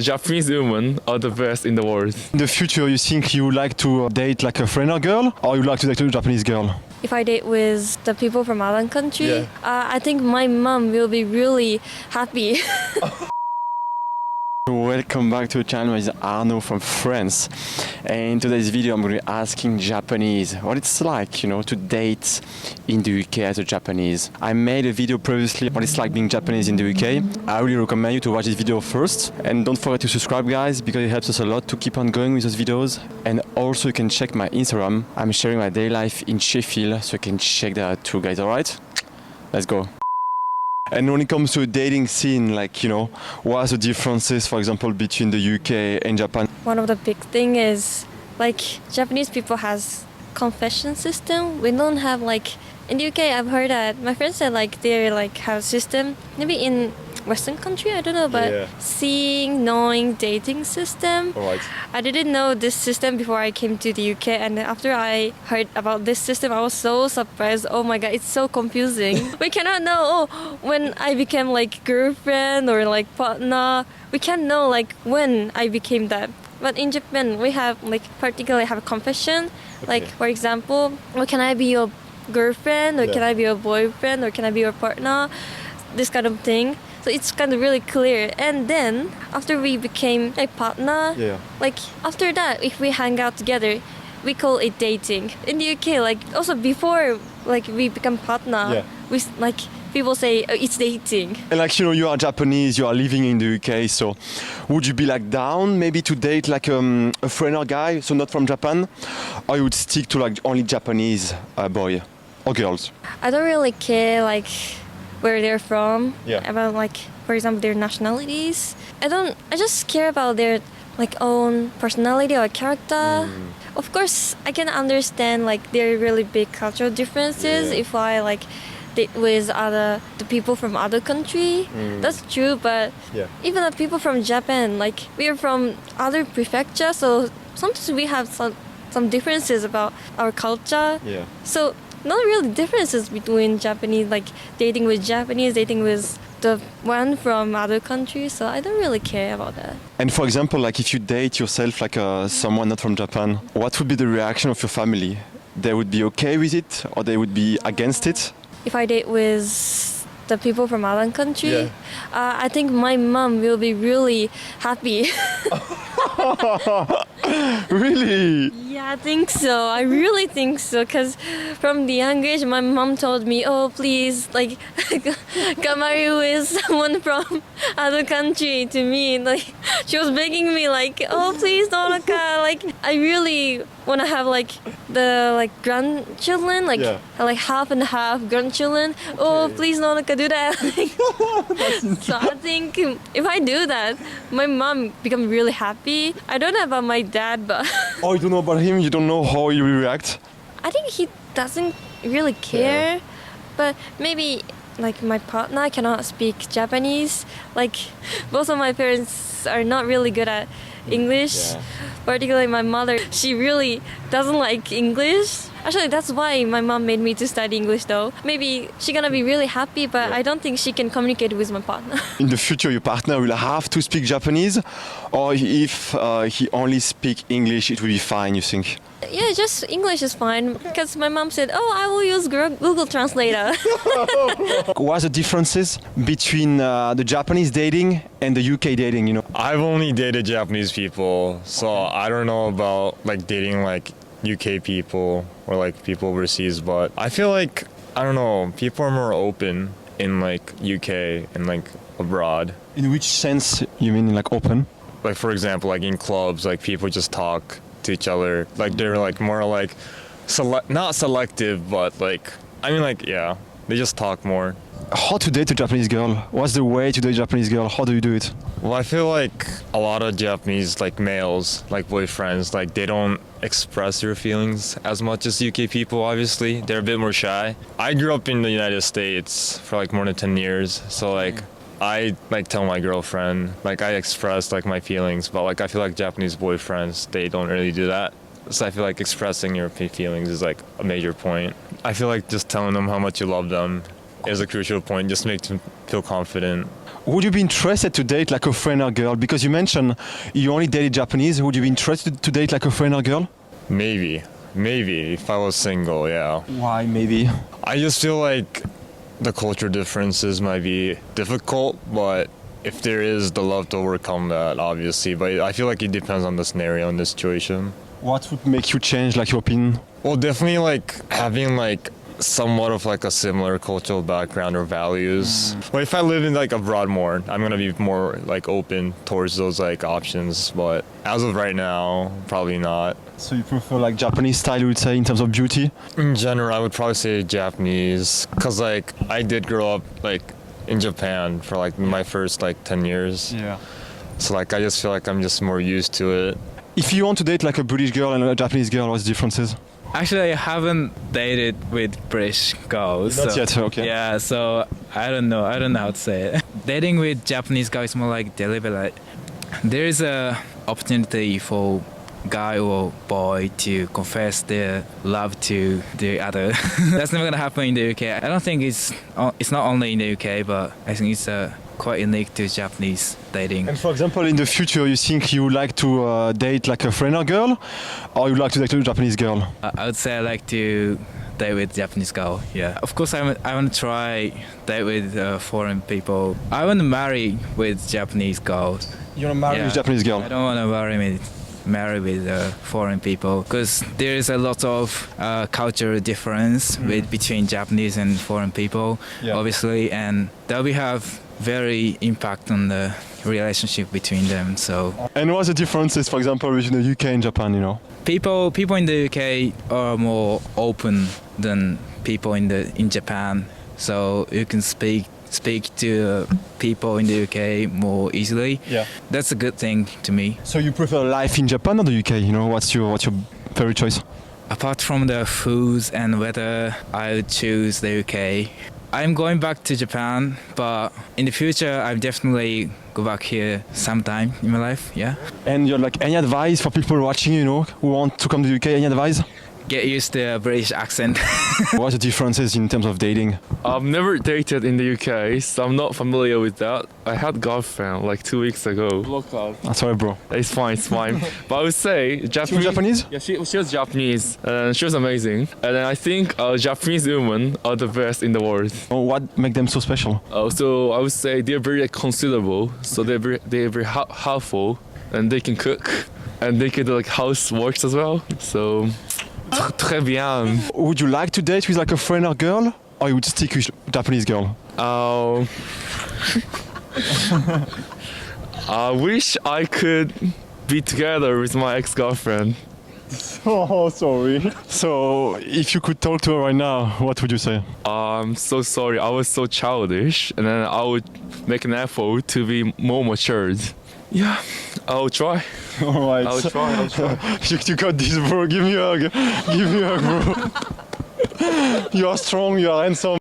Japanese women are the best in the world. In the future, you think you would like to date like a foreigner girl, or you would like to date a Japanese girl? If I date with the people from other country, Yeah. I think my mom will be really happy. Welcome back to the channel. It's Arnaud from France, and in today's video I'm going to be asking Japanese what it's like, to date in the UK as a Japanese. I made a video previously what it's like being Japanese in the UK. I really recommend you to watch this video first, and don't forget to subscribe, guys, because it helps us a lot to keep on going with those videos. And also you can check my Instagram. I'm sharing my daily life in Sheffield, so you can check that out too, guys. Alright, let's go. And when it comes to a dating scene, what are the differences, for example, between the UK and Japan? One of the big thing is Japanese people has confession system. We don't have in the UK. I've heard that my friends said they have a system. Maybe in Western country, I don't know, but seeing, knowing, dating system. Alright. I didn't know this system before I came to the UK, and after I heard about this system, I was so surprised. Oh my god, it's so confusing. We cannot know when I became girlfriend or partner. We can't know when I became that. But in Japan, we have particularly have a confession. For example, can I be your girlfriend, or can I be your boyfriend, or can I be your partner? This kind of thing. So it's kind of really clear. And then after we became a partner, after that, if we hang out together, we call it dating. In the UK, also before we become partner, we people say it's dating. And you are Japanese, you are living in the UK, so would you be down maybe to date a foreigner guy, so not from Japan, or you would stick to only Japanese boy or girls? I don't really care where they're from, about for example their nationalities. I just care about their own personality or character. Of course I can understand there are really big cultural differences if I date with the people from other country. That's true, but even the people from Japan, we are from other prefecture, so sometimes we have some differences about our culture. So not really differences between Japanese, dating with Japanese, dating with the one from other countries, so I don't really care about that. And for example, if you date yourself someone not from Japan, what would be the reaction of your family? They would be okay with it, or they would be against it? If I date with the people from other country, I think my mom will be really happy. Really? Yeah, I think so. I really think so. Because from the young age, my mom told me, oh, please, come marry with someone from other country to me. She was begging me, oh, please, Donoka. I really want to have, the, grandchildren, half and half grandchildren. Oh, please, Donoka, do that. So I think if I do that, my mom become really happy. I don't know about my dad, but... Oh, you don't know about him? You don't know how he will react? I think he doesn't really care, but maybe my partner cannot speak Japanese. Both of my parents are not really good at English, particularly my mother. She really doesn't like English. Actually, that's why my mom made me to study English though. Maybe she's gonna be really happy, but I don't think she can communicate with my partner. In the future, your partner will have to speak Japanese, or if he only speak English, it will be fine, you think? Yeah, just English is fine, because my mom said, oh, I will use Google Translator. What are the differences between the Japanese dating and the UK dating, I've only dated Japanese people, so I don't know about dating UK people or people overseas, but I feel I don't know, people are more open in UK and abroad. In which sense you mean open? For example, in clubs, people just talk to each other, they're more not selective, but they just talk more. How to date a Japanese girl? What's the way to date a Japanese girl? How do you do it? Well, I feel a lot of Japanese males, boyfriends, they don't express their feelings as much as UK people, obviously. They're a bit more shy. I grew up in the United States for more than 10 years, so I tell my girlfriend, I express my feelings, but I feel Japanese boyfriends, they don't really do that. So I feel expressing your feelings is a major point. I feel just telling them how much you love them is a crucial point, just to make them feel confident. Would you be interested to date like a friend or girl? Because you mentioned you only dated Japanese. Would you be interested to date like a friend or girl? Maybe if I was single, yeah. Why maybe? I just feel like the culture differences might be difficult, but if there is the love to overcome that, obviously. But I feel like it depends on the scenario and the situation. What would make you change like your opinion? Well, definitely like having like somewhat of like a similar cultural background or values. But if I live in like abroad more, I'm gonna be more like open towards those like options. But as of right now, probably not. So you prefer like Japanese style, you would say, in terms of beauty? In general, I would probably say Japanese, cause like I did grow up like in Japan for like my first like 10 years. Yeah. So like I just feel like I'm just more used to it. If you want to date like a British girl and a Japanese girl, what's the differences? Actually, I haven't dated with British girls. Not yet, okay. Yeah, so I don't know how to say it. Dating with Japanese guys is more like deliberate. There is a opportunity for guy or boy to confess their love to the other. That's never gonna happen in the UK. I don't think it's not only in the UK, but I think it's quite unique to Japanese dating. And for example, in the future, you think you would like to date like a friend or girl, or you would like to date a Japanese girl? I would say I like to date with Japanese girl. Yeah, of course I want to try date with foreign people. I want to marry with Japanese girls. You want to marry Yeah. a Japanese girl? I don't want to marry with foreign people because there is a lot of cultural difference between Japanese and foreign people, Yeah. obviously, and that will have very impact on the relationship between them. So And what's the differences, for example, between the UK and Japan, you know? people in the UK are more open than people in Japan, so you can speak to people in the UK more easily. Yeah. That's a good thing to me. So you prefer life in Japan or the UK? You know, what's your favorite choice? Apart from the foods and weather, I would choose the UK. I'm going back to Japan, but in the future, I'll definitely go back here sometime in my life. Yeah. And you're like, any advice for people watching, you know, who want to come to the UK? Any advice? Get used to a British accent. What's the differences in terms of dating? I've never dated in the UK, so I'm not familiar with that. I had girlfriend like 2 weeks ago. Block out. I'm sorry, bro. It's fine. But I would say Japanese. She was Japanese? Yeah, she was Japanese, and she was amazing. And then I think Japanese women are the best in the world. Oh, what makes them so special? So I would say they're very considerable. So they're very helpful, and they can cook, and they can do like houseworks as well. So très bien. Would you like to date with like a friend or girl, or you would stick with Japanese girl? I wish I could be together with my ex-girlfriend. Oh, sorry. So, if you could talk to her right now, what would you say? I'm so sorry, I was so childish, and then I would make an effort to be more matured. Yeah, I'll try. All right. I'll try. You got this, bro. Give me a hug. Give me a hug, bro. You are strong. You are handsome.